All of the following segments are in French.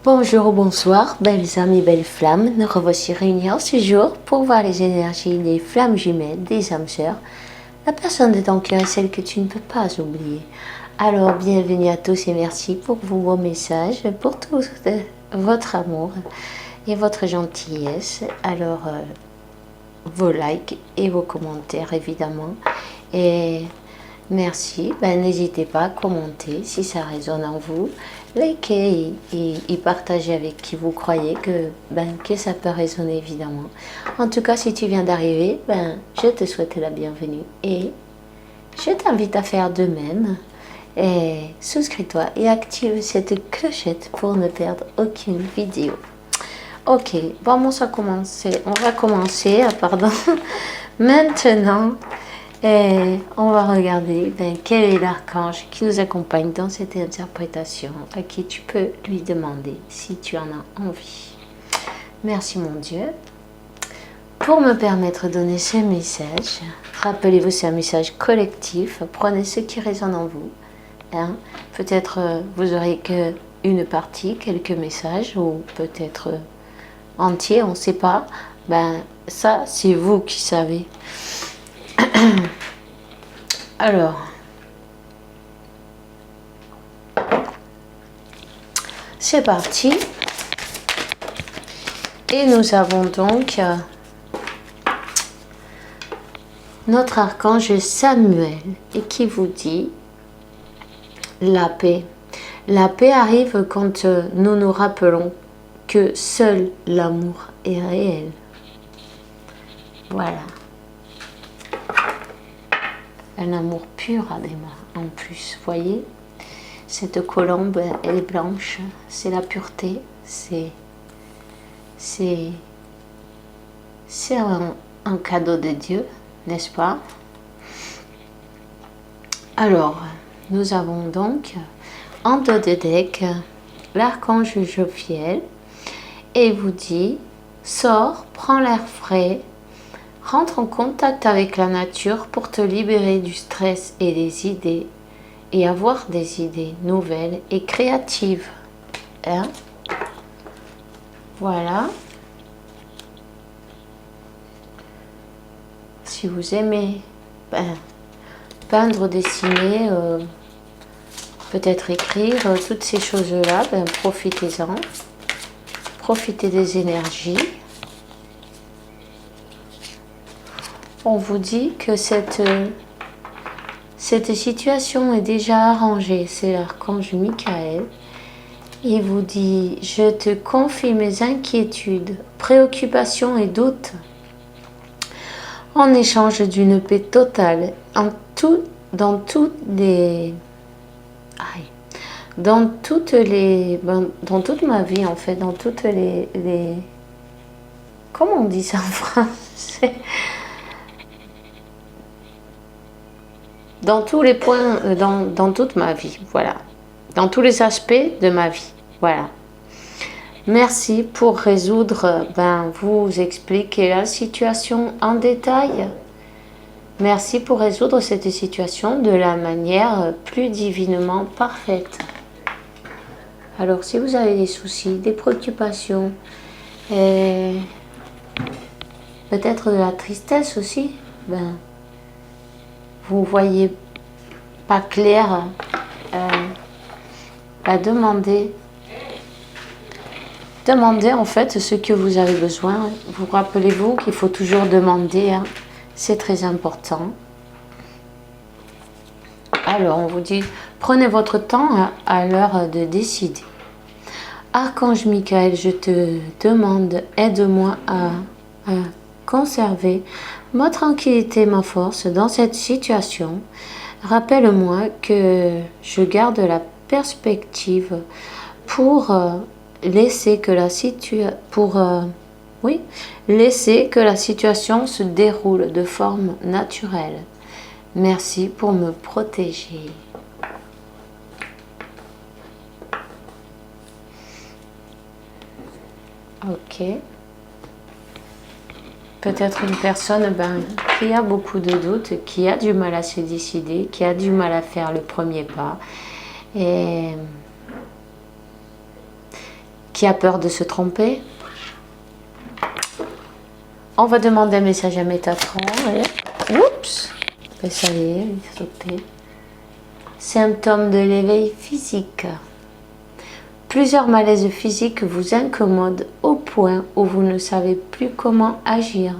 Bonjour ou bonsoir, belles âmes et belles flammes. Nous revoici réunis en ce jour pour voir les énergies des flammes jumelles, des âmes sœurs, la personne de ton cœur est celle que tu ne peux pas oublier. Alors, bienvenue à tous et merci pour vos beaux messages, pour tout votre amour et votre gentillesse. Alors, vos likes et vos commentaires évidemment. Et merci, n'hésitez pas à commenter si ça résonne en vous. Likez et partagez avec qui vous croyez que ça peut résonner évidemment. En tout cas, si tu viens d'arriver, je te souhaite la bienvenue et je t'invite à faire de même. Et souscris-toi et active cette clochette pour ne perdre aucune vidéo. Ok, bon, on va commencer, maintenant. Et on va regarder quel est l'archange qui nous accompagne dans cette interprétation, à qui tu peux lui demander si tu en as envie. Merci mon Dieu pour me permettre de donner ce message. Rappelez-vous, c'est un message collectif. Prenez ce qui résonne en vous. Peut-être vous aurez qu'une partie, quelques messages, ou peut-être entier, on ne sait pas. Ça, c'est vous qui savez. Alors, c'est parti. Et nous avons donc notre archange Samuel et qui vous dit la paix. La paix arrive quand nous nous rappelons que seul l'amour est réel. Voilà. Un amour pur en plus, voyez, cette colombe, elle est blanche, c'est la pureté, c'est un cadeau de Dieu, n'est-ce pas? Alors, nous avons donc en dos de deck l'archange Jophiel et vous dit, sors, prends l'air frais, rentre en contact avec la nature pour te libérer du stress et des idées et avoir des idées nouvelles et créatives. Voilà. Si vous aimez peindre, dessiner, peut-être écrire, toutes ces choses-là, profitez-en. Profitez des énergies. On vous dit que cette situation est déjà arrangée. C'est l'archange Michael. Il vous dit, je te confie mes inquiétudes, préoccupations et doutes en échange d'une paix totale dans toute ma vie en fait, dans toutes les comment on dit ça en français? Dans tous les points, dans toute ma vie, voilà. Dans tous les aspects de ma vie, voilà. Merci pour résoudre, vous expliquer la situation en détail. Merci pour résoudre cette situation de la manière plus divinement parfaite. Alors, si vous avez des soucis, des préoccupations, et peut-être de la tristesse aussi, vous voyez pas clair, demandez en fait ce que vous avez besoin. Vous rappelez-vous qu'il faut toujours demander, c'est très important. Alors on vous dit, prenez votre temps à l'heure de décider. Archange Michael, je te demande, aide-moi à conserver ma tranquillité, ma force dans cette situation. Rappelle-moi que je garde la perspective pour laisser que la situation se déroule de forme naturelle. Merci pour me protéger. Ok. Peut-être une personne qui a beaucoup de doutes, qui a du mal à se décider, qui a du mal à faire le premier pas et qui a peur de se tromper. On va demander un message à Métatron. Oups, ben, ça y est, il est sauté. Symptômes de l'éveil physique. Plusieurs malaises physiques vous incommodent au point où vous ne savez plus comment agir.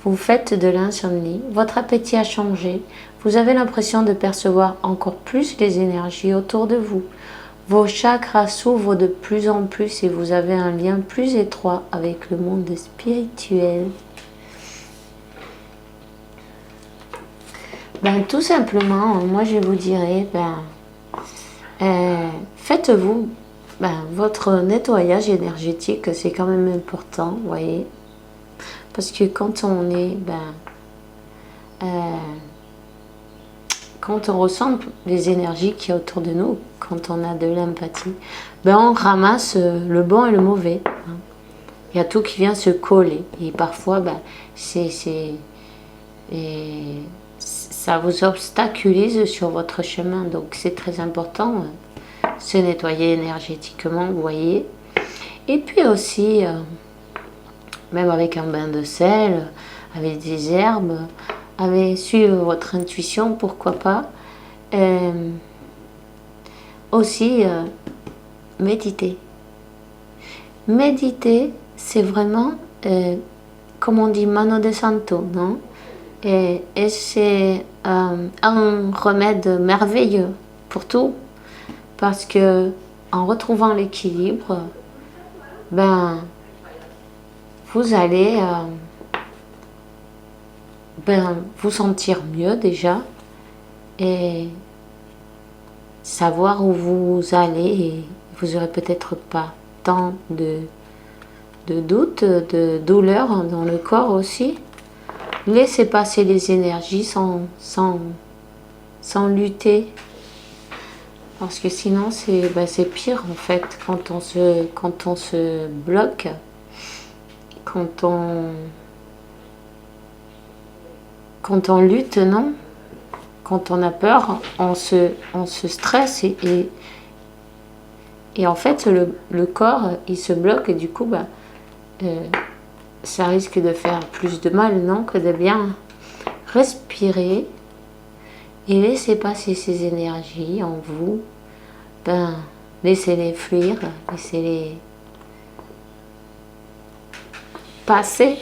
Vous faites de l'insomnie, votre appétit a changé, vous avez l'impression de percevoir encore plus les énergies autour de vous. Vos chakras s'ouvrent de plus en plus et vous avez un lien plus étroit avec le monde spirituel. Ben, tout simplement, moi je vous dirais, faites-vous votre nettoyage énergétique, c'est quand même important, vous voyez. Parce que quand on est, quand on ressent les énergies qu'il y a autour de nous, quand on a de l'empathie, on ramasse le bon et le mauvais. Hein. Il y a tout qui vient se coller. Et parfois, ça vous obstaculise sur votre chemin. Donc c'est très important, se nettoyer énergétiquement, vous voyez. Et puis aussi, même avec un bain de sel, avec des herbes, avec suivre votre intuition, pourquoi pas. Aussi, méditer. Méditer, c'est vraiment, comme on dit, mano de santo, non? Et c'est un remède merveilleux pour tout, parce que en retrouvant l'équilibre, vous allez vous sentir mieux déjà et savoir où vous allez, et vous n'aurez peut-être pas tant de doutes, de douleurs dans le corps aussi. Laissez passer les énergies sans lutter, parce que sinon c'est pire en fait quand on se bloque, quand on lutte, non? Quand on a peur, on se stresse et en fait le corps il se bloque et du coup ça risque de faire plus de mal, non, que de bien respirer et laisser passer ces énergies en vous. Laissez-les fuir, laissez-les passer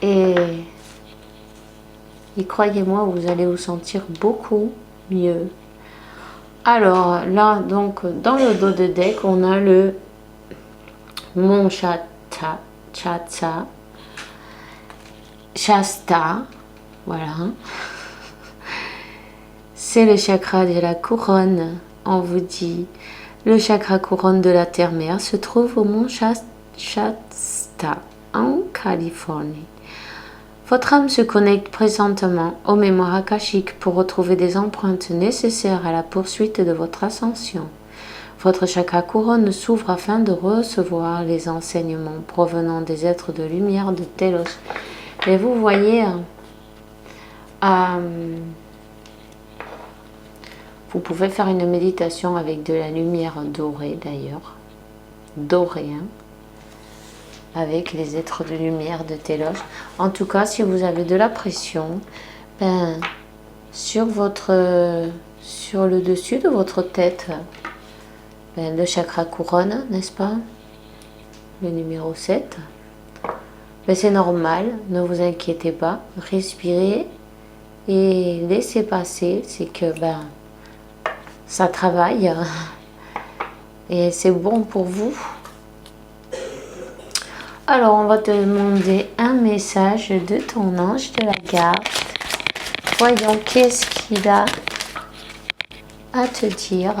et croyez-moi, vous allez vous sentir beaucoup mieux. Alors là, donc, dans le dos de deck, on a le Mont Shasta, voilà. C'est le chakra de la couronne. On vous dit, le chakra couronne de la terre-mère se trouve au Mont Shasta, en Californie. Votre âme se connecte présentement aux mémoires akashiques pour retrouver des empreintes nécessaires à la poursuite de votre ascension. Votre chakra couronne s'ouvre afin de recevoir les enseignements provenant des êtres de lumière de Telos. Et vous voyez, vous pouvez faire une méditation avec de la lumière dorée d'ailleurs, dorée, hein, avec les êtres de lumière de Telos. En tout cas, si vous avez de la pression, sur le dessus de votre tête, le chakra couronne, n'est-ce pas? Le numéro 7. C'est normal, ne vous inquiétez pas, respirez et laissez passer, c'est que ça travaille et c'est bon pour vous. Alors, on va te demander un message de ton ange de la garde. Voyons qu'est-ce qu'il a à te dire.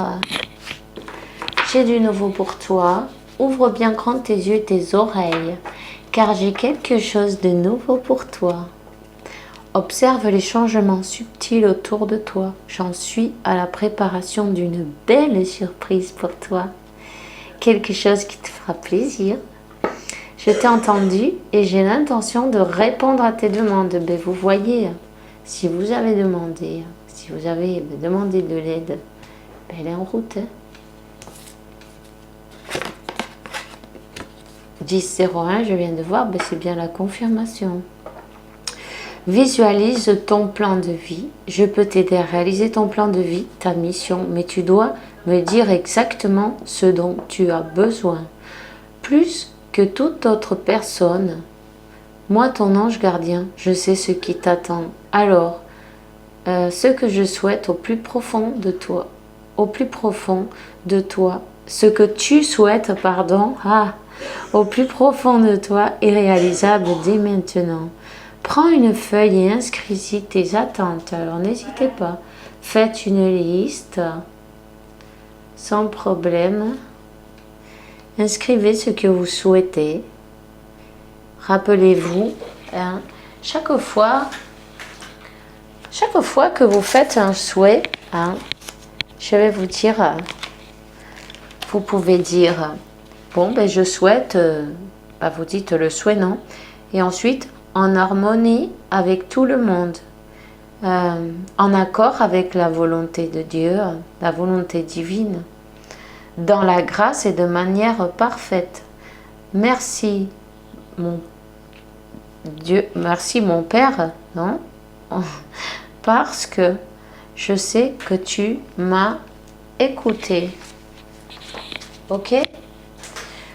J'ai du nouveau pour toi. Ouvre bien grand tes yeux et tes oreilles, car j'ai quelque chose de nouveau pour toi. Observe les changements subtils autour de toi. J'en suis à la préparation d'une belle surprise pour toi. Quelque chose qui te fera plaisir. Je t'ai entendu et j'ai l'intention de répondre à tes demandes. Vous voyez, si vous avez demandé, si vous avez demandé de l'aide, elle est en route. 10-01, je viens de voir, ben c'est bien la confirmation. Visualise ton plan de vie. Je peux t'aider à réaliser ton plan de vie, ta mission, mais tu dois me dire exactement ce dont tu as besoin. Plus que toute autre personne, moi, ton ange gardien, je sais ce qui t'attend. Alors, ce que je souhaite au plus profond de toi, ce que tu souhaites, pardon, au plus profond de toi est réalisable dès maintenant. Prends une feuille et inscris-y tes attentes. Alors n'hésitez pas, faites une liste sans problème. Inscrivez ce que vous souhaitez. Rappelez-vous, hein, chaque fois que vous faites un souhait, hein, je vais vous dire, vous pouvez dire, bon, ben je souhaite, vous dites le souhait, non, et ensuite, en harmonie avec tout le monde, en accord avec la volonté de Dieu, la volonté divine, dans la grâce et de manière parfaite. Merci, mon Dieu, merci mon Père, non? Parce que je sais que tu m'as écouté. Ok?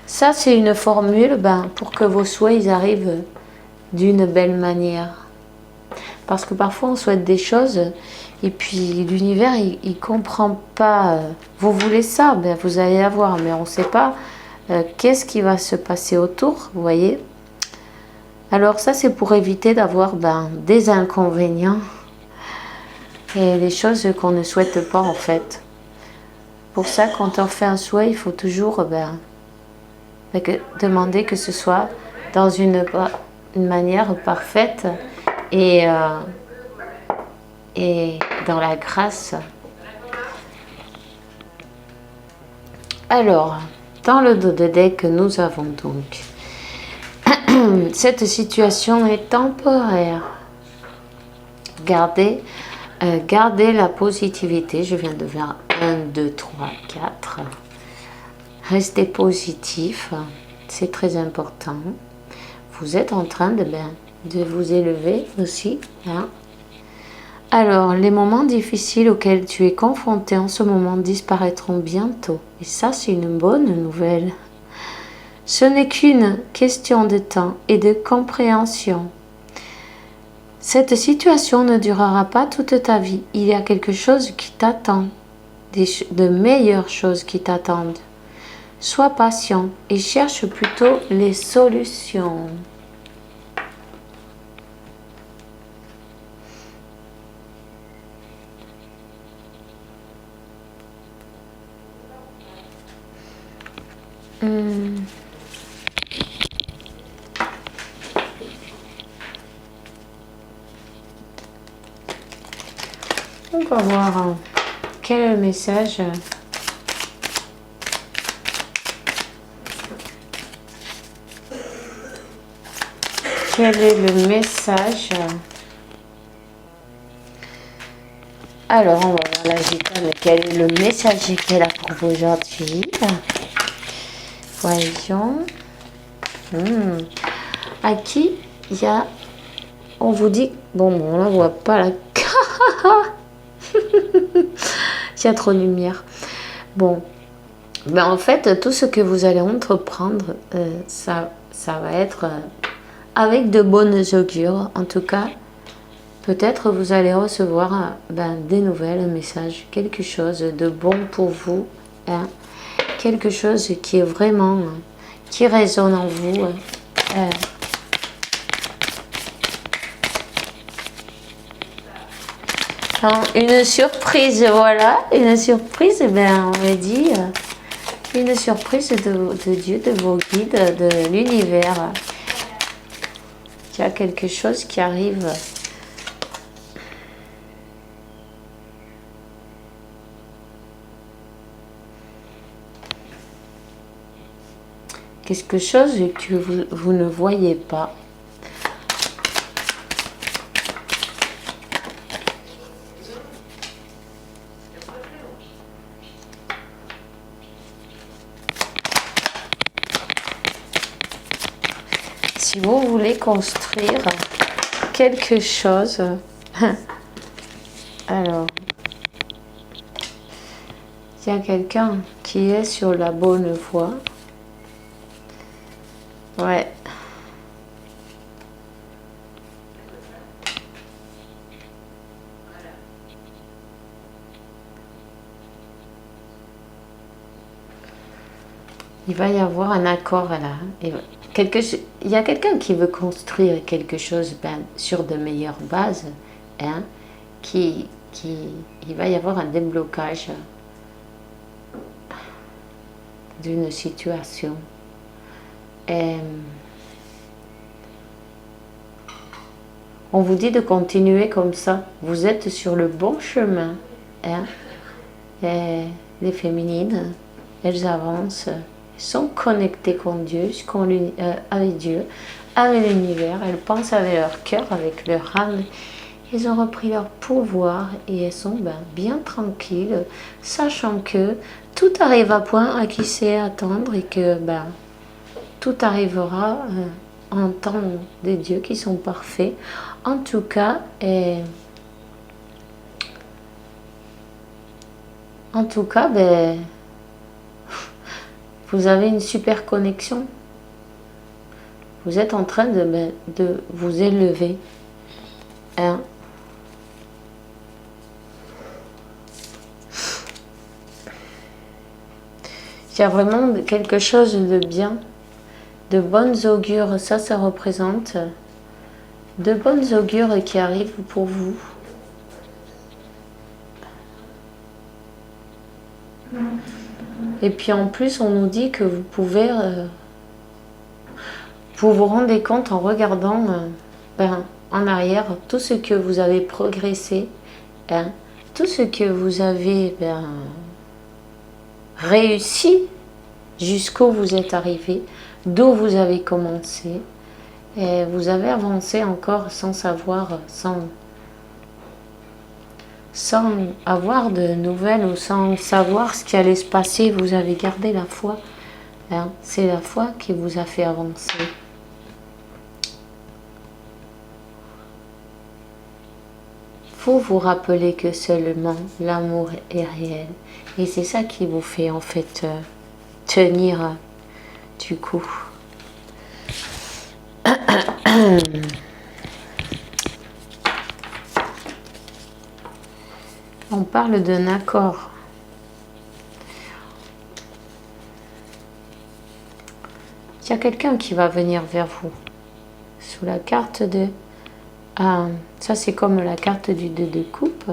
Ça, c'est une formule pour que vos souhaits ils arrivent d'une belle manière. Parce que parfois, on souhaite des choses et puis l'univers, il ne comprend pas. Vous voulez ça, vous allez avoir, mais on ne sait pas qu'est-ce qui va se passer autour, vous voyez? Alors ça, c'est pour éviter d'avoir des inconvénients et des choses qu'on ne souhaite pas en fait. Pour ça, quand on fait un souhait, il faut toujours demander que ce soit dans une manière parfaite et dans la grâce. Alors, dans le dos de deck, nous avons donc cette situation est temporaire. Gardez la positivité. Je viens de faire 1, 2, 3, 4. Restez positif. C'est très important. Vous êtes en train de vous élever aussi. Hein. Alors, les moments difficiles auxquels tu es confronté en ce moment disparaîtront bientôt. Et ça, c'est une bonne nouvelle. Ce n'est qu'une question de temps et de compréhension. Cette situation ne durera pas toute ta vie. Il y a quelque chose qui t'attend, de meilleures choses qui t'attendent. Sois patient et cherche plutôt les solutions. On va voir quel est le message. Quel est le message? Alors, on va voir la gitane. Quel est le message qu'elle a pour vous aujourd'hui? Voyons. À qui il y a... On vous dit... Bon, on ne voit pas la... Il y a trop de lumière. Bon. En fait, tout ce que vous allez entreprendre, ça va être avec de bonnes augures. En tout cas, peut-être vous allez recevoir des nouvelles, un message, quelque chose de bon pour vous. Hein, quelque chose qui est vraiment... qui résonne en vous. Une surprise, voilà, une surprise, on me dit, une surprise de Dieu, de vos guides, de l'univers. Il y a quelque chose qui arrive. Quelque chose que vous ne voyez pas. si vous voulez construire quelque chose, alors, il y a quelqu'un qui est sur la bonne voie. Ouais. Il va y avoir un accord là. Il y a quelqu'un qui veut construire quelque chose sur de meilleures bases. Hein, il va y avoir un déblocage d'une situation. On vous dit de continuer comme ça. Vous êtes sur le bon chemin. Hein. Les féminines, elles avancent, sont connectées avec Dieu, avec l'univers. Elles pensent avec leur cœur, avec leur âme. Elles ont repris leur pouvoir et elles sont bien tranquilles, sachant que tout arrive à point à qui sait attendre et que tout arrivera en temps des dieux qui sont parfaits. En tout cas, vous avez une super connexion. Vous êtes en train de vous élever. Hein? Il y a vraiment quelque chose de bien, de bonnes augures. Ça représente de bonnes augures qui arrivent pour vous. Et puis en plus, on nous dit que vous pouvez, vous vous rendez compte en regardant en arrière tout ce que vous avez progressé, hein, tout ce que vous avez réussi jusqu'où vous êtes arrivé, d'où vous avez commencé. Et vous avez avancé encore sans savoir, sans avoir de nouvelles ou sans savoir ce qui allait se passer. Vous avez gardé la foi. Hein? C'est la foi qui vous a fait avancer. Faut vous rappeler que seulement l'amour est réel. Et c'est ça qui vous fait en fait tenir du coup. On parle d'un accord. Il y a quelqu'un qui va venir vers vous. Sous la carte de... ça c'est comme la carte du 2 de coupe.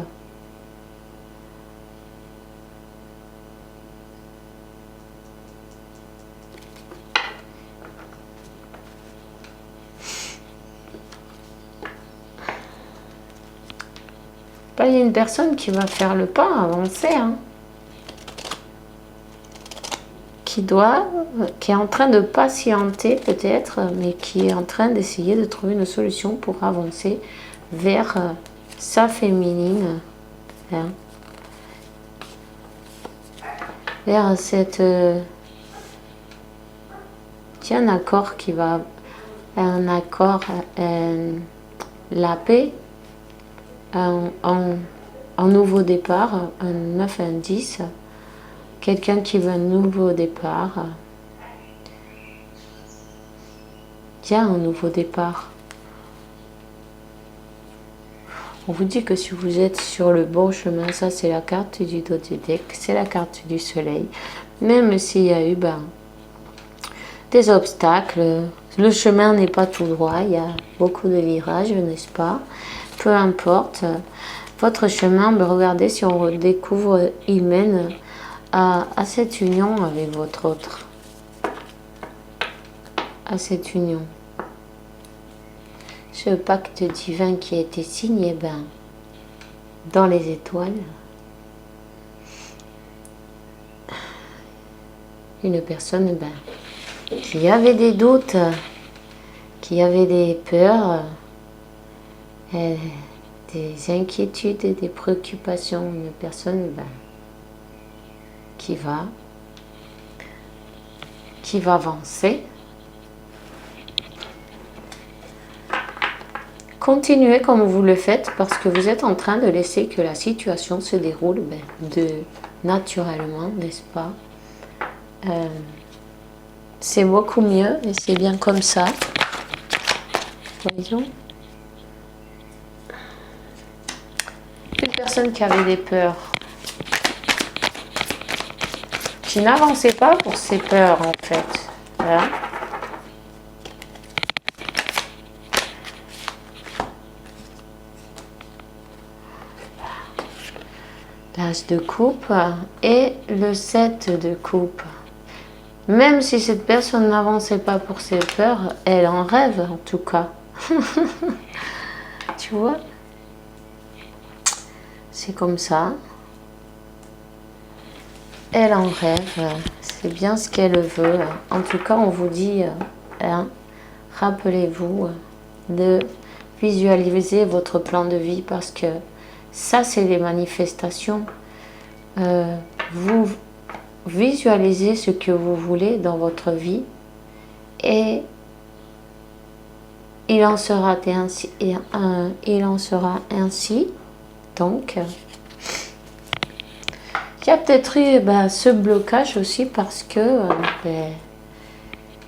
Il y a une personne qui va faire le pas, avancer, hein, qui est en train de patienter peut-être, mais qui est en train d'essayer de trouver une solution pour avancer vers sa féminine, hein, vers cette... tiens, un accord qui va... un accord, la paix, un nouveau départ, un 9, un 10, quelqu'un qui veut un nouveau départ. Tiens, un nouveau départ. On vous dit que si vous êtes sur le bon chemin, ça c'est la carte du dos du deck, c'est la carte du soleil. Même s'il y a eu des obstacles, le chemin n'est pas tout droit, il y a beaucoup de virages, n'est-ce pas? Peu importe, votre chemin, regardez si on redécouvre, il mène à cette union avec votre autre. À cette union. Ce pacte divin qui a été signé dans les étoiles. Une personne qui avait des doutes, qui avait des peurs, des inquiétudes et des préoccupations. Une personne qui va avancer continuez comme vous le faites parce que vous êtes en train de laisser que la situation se déroule naturellement, n'est-ce pas? C'est beaucoup mieux et c'est bien comme ça. Voyons. Une personne qui avait des peurs, qui n'avançait pas pour ses peurs en fait. Voilà. L'as de coupe et le 7 de coupe. Même si cette personne n'avançait pas pour ses peurs, elle en rêve en tout cas. Tu vois? C'est comme ça. Elle en rêve. C'est bien ce qu'elle veut. En tout cas, on vous dit, rappelez-vous de visualiser votre plan de vie parce que ça, c'est les manifestations. Vous visualisez ce que vous voulez dans votre vie et il en sera ainsi. Il en sera ainsi. Donc, il y a peut-être eu ce blocage aussi parce que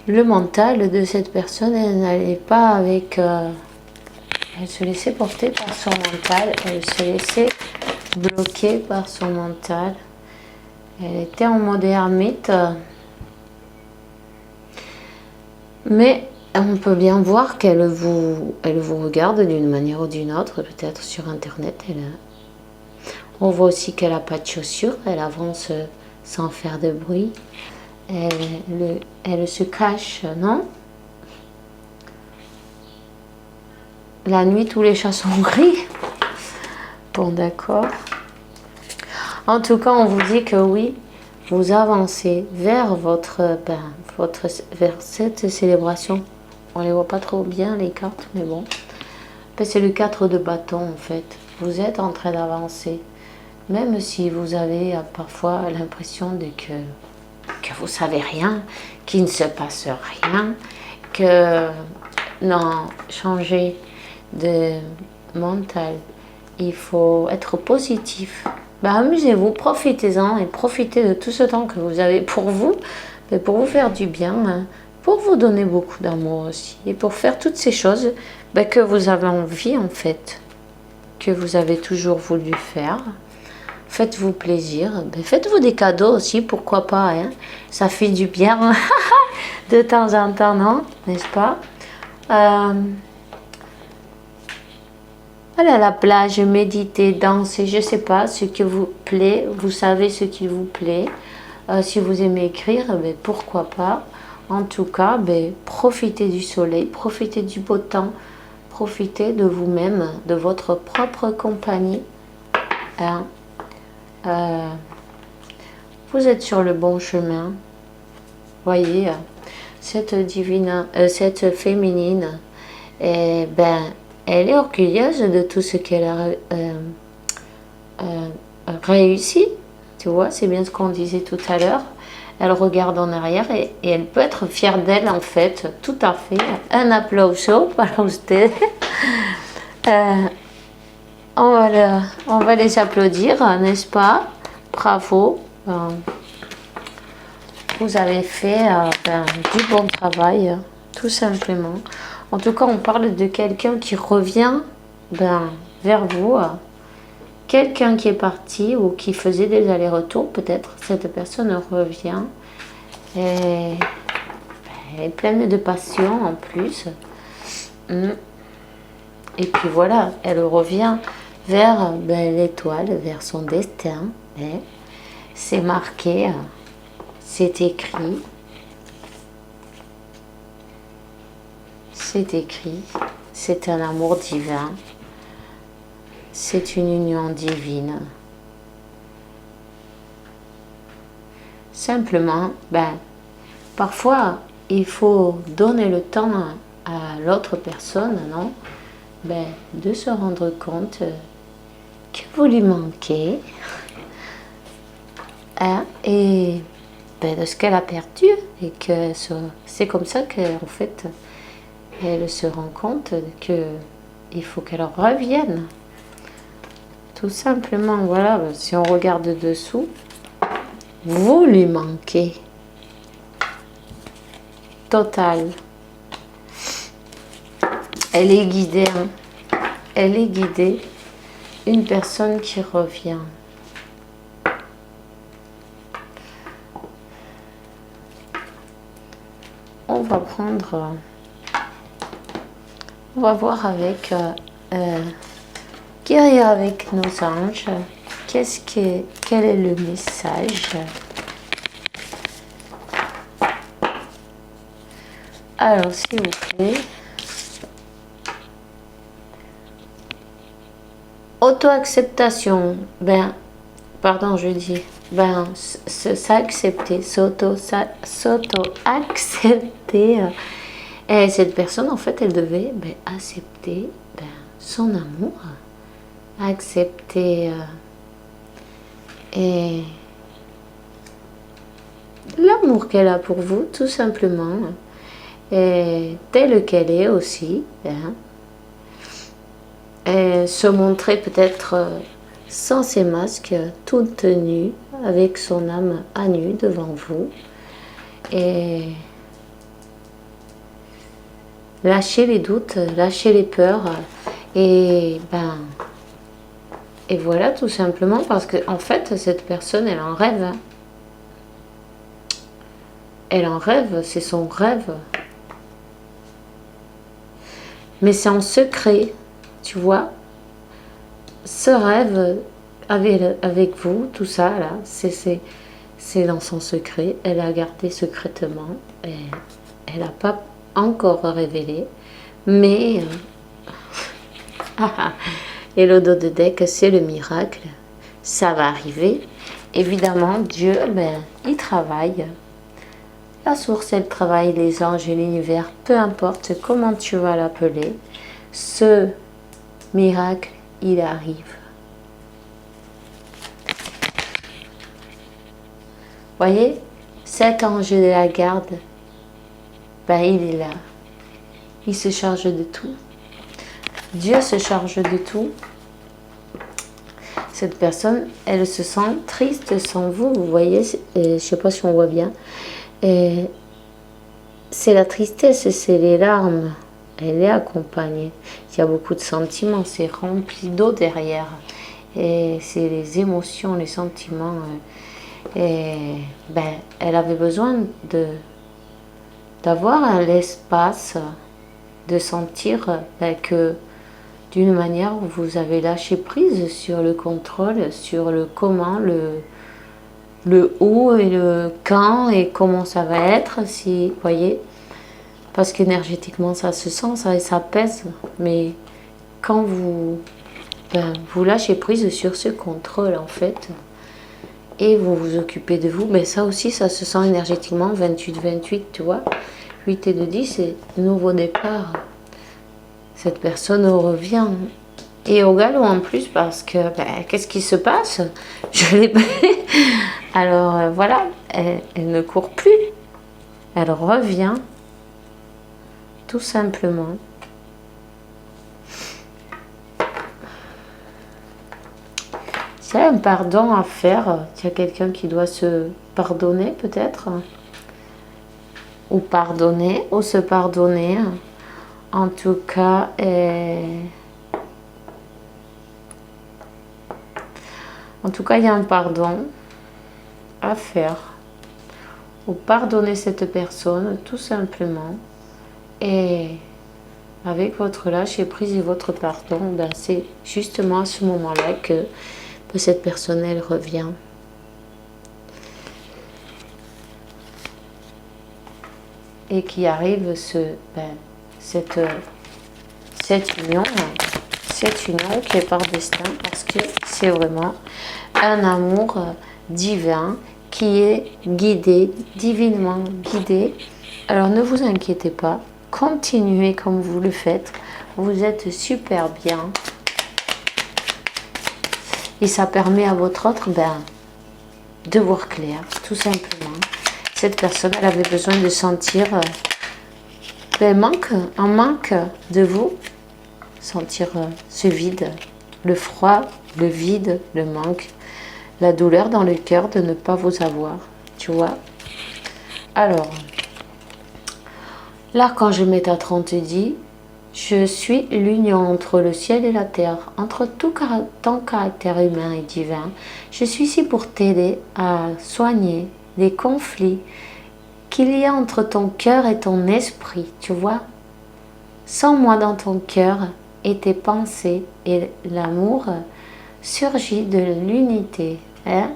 le mental de cette personne, elle n'allait pas avec... elle se laissait porter par son mental, elle se laissait bloquer par son mental. Elle était en mode ermite. Mais on peut bien voir qu'elle vous regarde d'une manière ou d'une autre, peut-être sur internet. On voit aussi qu'elle n'a pas de chaussures, elle avance sans faire de bruit. Elle se cache, non? La nuit, tous les chats sont gris. Bon, d'accord. En tout cas, on vous dit que oui, vous avancez vers vers cette célébration. On les voit pas trop bien, les cartes, mais bon. C'est le 4 de bâton, en fait. Vous êtes en train d'avancer. Même si vous avez parfois l'impression que vous savez rien, qu'il ne se passe rien, que non, changer de mental, il faut être positif. Amusez-vous, profitez-en et profitez de tout ce temps que vous avez pour vous, mais pour vous faire du bien, pour vous donner beaucoup d'amour aussi et pour faire toutes ces choses que vous avez envie en fait, que vous avez toujours voulu faire. Faites-vous plaisir, faites-vous des cadeaux aussi, pourquoi pas, hein? Ça fait du bien de temps en temps, non? N'est-ce pas? Allez à la plage, méditer, danser, je ne sais pas, ce qui vous plaît, vous savez ce qui vous plaît. Si vous aimez écrire, pourquoi pas. En tout cas, profitez du soleil, profitez du beau temps, profitez de vous-même, de votre propre compagnie. Hein? Vous êtes sur le bon chemin. Voyez, cette féminine, elle est orgueilleuse de tout ce qu'elle a réussi. Tu vois, c'est bien ce qu'on disait tout à l'heure. Elle regarde en arrière et elle peut être fière d'elle en fait, tout à fait. Un applauso para usted. On va les applaudir, n'est-ce pas? Bravo. Vous avez fait du bon travail, tout simplement. En tout cas, on parle de quelqu'un qui revient vers vous. Quelqu'un qui est parti ou qui faisait des allers-retours, peut-être cette personne revient. Et elle est pleine de passion en plus. Et puis voilà, elle revient vers l'étoile, vers son destin. C'est marqué, c'est écrit. C'est écrit, c'est un amour divin. C'est une union divine. Simplement, parfois, il faut donner le temps à l'autre personne, non? De se rendre compte que vous lui manquez. Et de ce qu'elle a perdu. Et que c'est comme ça qu'en fait, elle se rend compte que il faut qu'elle revienne. Tout simplement, voilà, si on regarde dessous, vous lui manquez. Total. Elle est guidée, hein. Elle est guidée. Une personne qui revient. On va prendre... On va voir avec... guérir avec nos anges. Quel est le message? Alors, s'il vous plaît. Auto-acceptation. Ben, pardon, je dis. Ben, s'accepter, s'auto-accepter. Et cette personne, en fait, elle devait accepter son amour. Accepter et l'amour qu'elle a pour vous, tout simplement. Et telle qu'elle est aussi. Et se montrer peut-être sans ses masques, toute nue, avec son âme à nu devant vous. Et lâcher les doutes, lâcher les peurs. Et voilà, tout simplement, parce que en fait, cette personne, elle en rêve. Elle en rêve, c'est son rêve. Mais c'est en secret, tu vois. Ce rêve avec vous, tout ça, là, c'est dans son secret. Elle a gardé secrètement. Et elle n'a pas encore révélé. Mais... et le dos de deck, c'est le miracle. Ça va arriver. Évidemment, Dieu, il travaille. La source, elle travaille, les anges et l'univers, peu importe comment tu vas l'appeler. Ce miracle, il arrive. Voyez, cet ange de la garde, il est là. Il se charge de tout. Dieu se charge de tout. Cette personne, elle se sent triste sans vous. Vous voyez, je ne sais pas si on voit bien. C'est la tristesse, c'est les larmes. Elle est accompagnée. Il y a beaucoup de sentiments. C'est rempli d'eau derrière. Et c'est les émotions, les sentiments. Elle avait besoin d'avoir l'espace de sentir que d'une manière où vous avez lâché prise sur le contrôle, sur le comment, le où et le quand et comment ça va être, si, voyez, parce qu'énergétiquement ça se sent, ça pèse, mais quand vous lâchez prise sur ce contrôle en fait, et vous vous occupez de vous, ça aussi ça se sent énergétiquement. 28-28, tu vois, 8 et 2, 10, c'est nouveau départ. Cette personne revient et au galop en plus, parce que qu'est-ce qui se passe? Je l'ai alors voilà, elle ne court plus, elle revient tout simplement. S'il y a un pardon à faire, il y a quelqu'un qui doit se pardonner peut-être, ou pardonner, ou se pardonner. En tout cas, il y a un pardon à faire. Ou pardonner cette personne, tout simplement. Et avec votre lâcher prise et votre pardon, c'est justement à ce moment-là que cette personne, elle revient. Et qui arrive cette union qui est par destin, parce que c'est vraiment un amour divin qui est guidé, divinement guidé. Alors ne vous inquiétez pas, continuez comme vous le faites, vous êtes super bien. Et ça permet à votre autre de voir clair, tout simplement. Cette personne, elle avait besoin de sentir un manque de vous, sentir ce vide, le froid, le vide, le manque, la douleur dans le cœur de ne pas vous avoir, tu vois. Alors, l'archange Métatron te dit: je suis l'union entre le ciel et la terre, entre tout ton caractère humain et divin. Je suis ici pour t'aider à soigner les conflits qu'il y a entre ton cœur et ton esprit, tu vois. Sans moi dans ton cœur et tes pensées, et l'amour surgit de l'unité. Hein?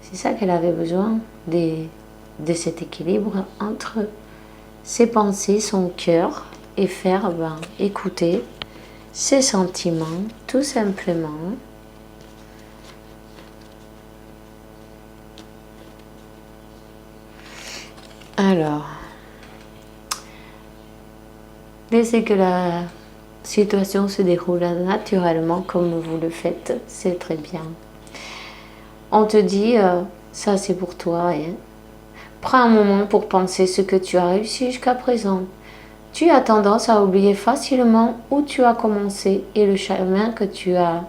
C'est ça qu'elle avait besoin, de cet équilibre entre ses pensées, son cœur, et faire écouter ses sentiments, tout simplement. Alors, laissez que la situation se déroule naturellement comme vous le faites, c'est très bien. On te dit, ça c'est pour toi, hein. Prends un moment pour penser ce que tu as réussi jusqu'à présent. Tu as tendance à oublier facilement où tu as commencé et le chemin que tu as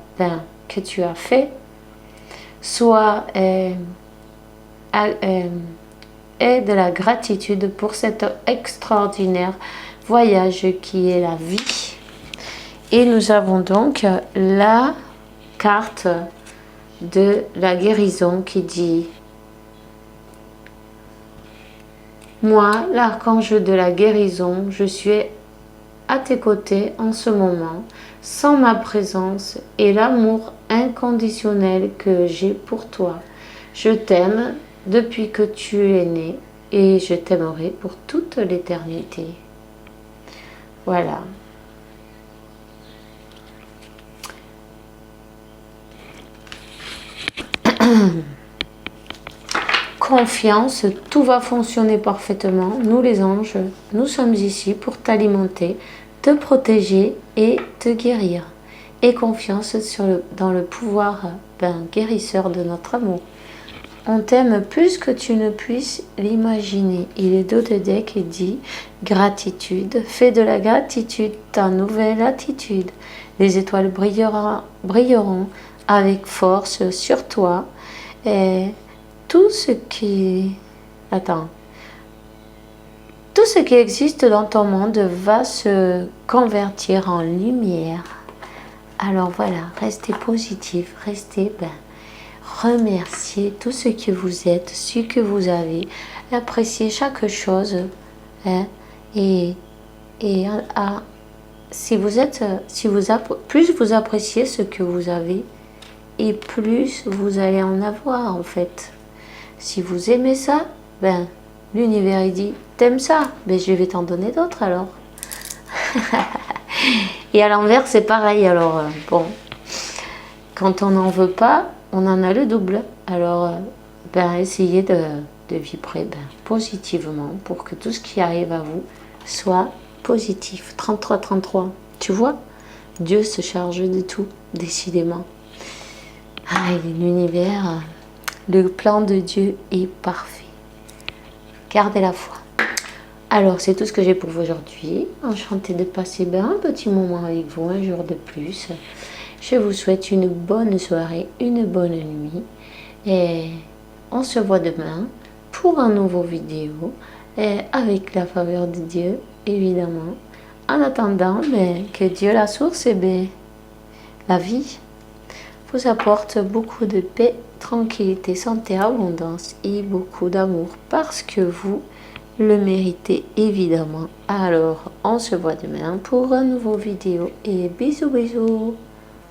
fait, soit est de la gratitude pour cet extraordinaire voyage qui est la vie. Et nous avons donc la carte de la guérison qui dit: moi, l'archange de la guérison, je suis à tes côtés en ce moment, sans ma présence et l'amour inconditionnel que j'ai pour toi. Je t'aime depuis que tu es né et je t'aimerai pour toute l'éternité. Voilà. Confiance, tout va fonctionner parfaitement. Nous les anges, nous sommes ici pour t'alimenter, te protéger et te guérir. Et confiance dans le pouvoir guérisseur de notre amour. On t'aime plus que tu ne puisses l'imaginer. Et le dos de deck dit: gratitude, fais de la gratitude ta nouvelle attitude. Les étoiles brilleront avec force sur toi. Et tout ce qui existe dans ton monde va se convertir en lumière. Alors voilà, restez positif, restez remerciez tout ce que vous êtes, ce que vous avez, appréciez chaque chose, hein, plus vous appréciez ce que vous avez, et plus vous allez en avoir en fait. Si vous aimez ça, l'univers il dit: t'aimes ça, je vais t'en donner d'autres alors. Et à l'envers c'est pareil. Alors bon, quand on n'en veut pas, on en a le double. Alors essayez de vibrer positivement pour que tout ce qui arrive à vous soit positif. 33-33, tu vois, Dieu se charge de tout, décidément. L'univers, le plan de Dieu est parfait. Gardez la foi. Alors, c'est tout ce que j'ai pour vous aujourd'hui. Enchantée de passer un petit moment avec vous, un jour de plus. Je vous souhaite une bonne soirée, une bonne nuit. Et on se voit demain pour un nouveau vidéo. Et avec la faveur de Dieu, évidemment. En attendant, que Dieu, la source, et la vie, vous apporte beaucoup de paix, tranquillité, santé, abondance et beaucoup d'amour parce que vous le méritez évidemment. Alors, on se voit demain pour un nouveau vidéo et bisous bisous.